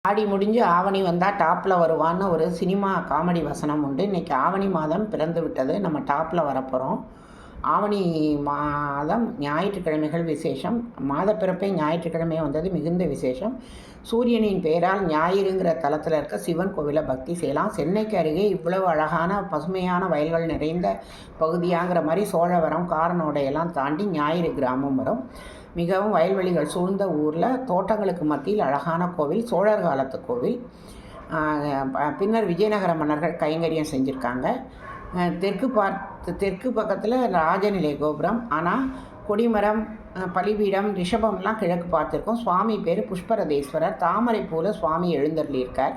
ஆடி முடிஞ்சு ஆவணி வந்தால் டாப்பில் வருவான்னு ஒரு சினிமா காமெடி வசனம் உண்டு. இன்றைக்கி ஆவணி மாதம் பிறந்து விட்டது. நம்ம டாப்பில் வரப்போகிறோம். ஆவணி மாதம் ஞாயிற்றுக்கிழமைகள் விசேஷம். மாத பிறப்பே ஞாயிற்றுக்கிழமை வந்தது மிகுந்த விசேஷம். சூரியனின் பெயரால் ஞாயிறுங்கிற தலத்தில் இருக்க சிவன் கோவிலை பக்தி செய்யலாம். சென்னைக்கு அருகே இவ்வளவு அழகான பசுமையான வயல்கள் நிறைந்த பகுதியாங்கிற மாதிரி சோழவரம் காரனோடையெல்லாம் தாண்டி ஞாயிறு கிராமம் வரும். மிகவும் வயல்வெளிகள் சூழ்ந்த ஊரில் தோட்டங்களுக்கு மத்தியில் அழகான கோவில், சோழர் காலத்து கோவில். பின்னர் விஜயநகர மன்னர்கள் கைங்கரியம் செஞ்சுருக்காங்க. தெற்கு பக்கத்தில் ராஜநிலை கோபுரம். ஆனால் கொடிமரம், பலிபீடம், ரிஷபம்லாம் கிழக்கு பார்த்துருக்கோம். சுவாமி பேர் புஷ்பரதேஸ்வரர். தாமரை பூவில் சுவாமி எழுந்தருளியிருக்கார்.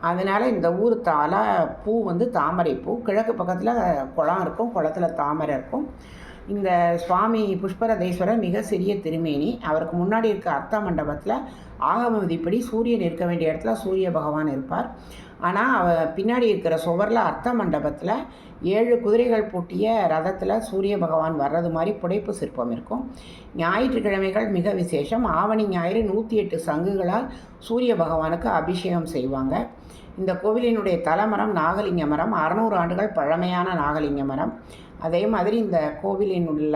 அதனால் இந்த ஊர் பூ தாமரை பூ. கிழக்கு பக்கத்தில் குளம் இருக்கும், குளத்தில் தாமரை இருக்கும். இந்த சுவாமி புஷ்பரதேஸ்வரர் மிக சிறிய திருமேனி. அவருக்கு முன்னாடி இருக்க அர்த்த மண்டபத்தில் ஆகம விதிப்படி சூரியன் இருக்க வேண்டிய இடத்துல சூரிய பகவான் இருப்பார். ஆனால் பின்னாடி இருக்கிற சுவரில் அர்த்த மண்டபத்தில் 7 குதிரைகள் பூட்டிய ரதத்தில் சூரிய பகவான் வர்றது மாதிரி புடைப்பு சிற்பம் இருக்கும். ஞாயிற்றுக்கிழமைகள் மிக விசேஷம். ஆவணி ஞாயிறு 108 சங்குகளால் சூரிய பகவானுக்கு அபிஷேகம் செய்வாங்க. இந்த கோவிலினுடைய தலமரம் நாகலிங்க மரம், 600 ஆண்டுகள் பழமையான நாகலிங்க மரம். அதே மாதிரி இந்த கோவிலின் உள்ள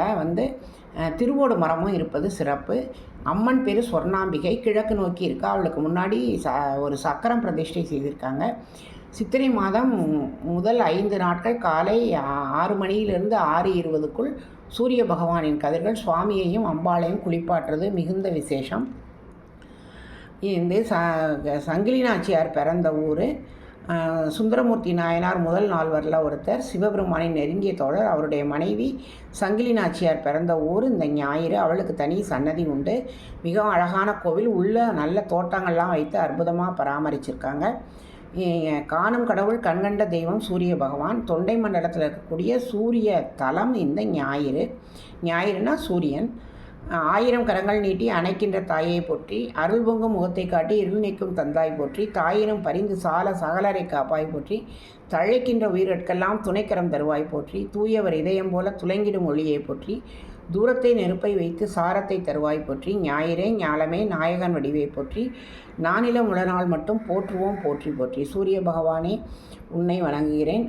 திருவோடு மரமும் இருப்பது சிறப்பு. அம்மன் பேர் சொர்ணாம்பிகை. கிழக்கு நோக்கி இருக்கா. அவளுக்கு முன்னாடி ஒரு சக்கரம் பிரதிஷ்டை செய்திருக்காங்க. சித்திரை மாதம் முதல் 5 நாட்கள் காலை 6 மணியிலிருந்து 6:20க்குள் சூரிய பகவானின் கதிர்கள் சுவாமியையும் அம்பாளையும் குளிப்பாட்டுறது மிகுந்த விசேஷம். இந்த சங்கிலி நாச்சியார் பிறந்த ஊர். சுந்தரமூர்த்தி நாயனார் முதல் நால்வரில் ஒருத்தர். சிவபெருமானின் நெருங்கிய தோழர். அவருடைய மனைவி சங்கிலி நாச்சியார் பிறந்த ஊர் இந்த ஞாயிறு. அவளுக்கு தனி சன்னதி உண்டு. மிகவும் அழகான கோவில். உள்ள நல்ல தோட்டங்கள்லாம் வைத்து அற்புதமாக பராமரிச்சிருக்காங்க. காணும் கடவுள், கண்கண்ட தெய்வம் சூரிய பகவான். தொண்டை மண்டலத்தில் இருக்கக்கூடிய சூரிய தலம் இந்த ஞாயிறு. ஞாயிறுனா சூரியன். 1000 கரங்கள் நீட்டி அணைக்கின்ற தாயை போற்றி, அருள் பொங்கும் முகத்தை காட்டி இருள் நீக்கும் தந்தாய் போற்றி, தாயினும் பரிந்து சால சகலரை காப்பாய் போற்றி, தழைக்கின்ற உயிரட்கெல்லாம் துணைக்கரம் தருவாய் போற்றி, தூயவர் இதயம் போல துலங்கிடும் ஒளியை போற்றி, தூரத்தை நெருப்பை வைத்து சாரத்தை தருவாய் போற்றி, ஞாயிறே ஞாலமே நாயகன் வடிவை போற்றி, நானிலம் உளநாள் மட்டும் போற்றுவோம் போற்றி போற்றி. சூரிய பகவானே உன்னை வணங்குகிறேன்.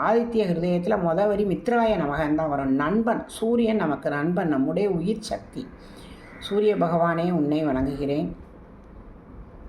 ஆதித்ய ஹிருதயத்தில் வரி மித்ராய நமகன் தான் வரும். நண்பன் சூரியன் நமக்கு நண்பன், நம்முடைய உயிர் சக்தி. சூரிய பகவானே உன்னை வணங்குகிறேன்.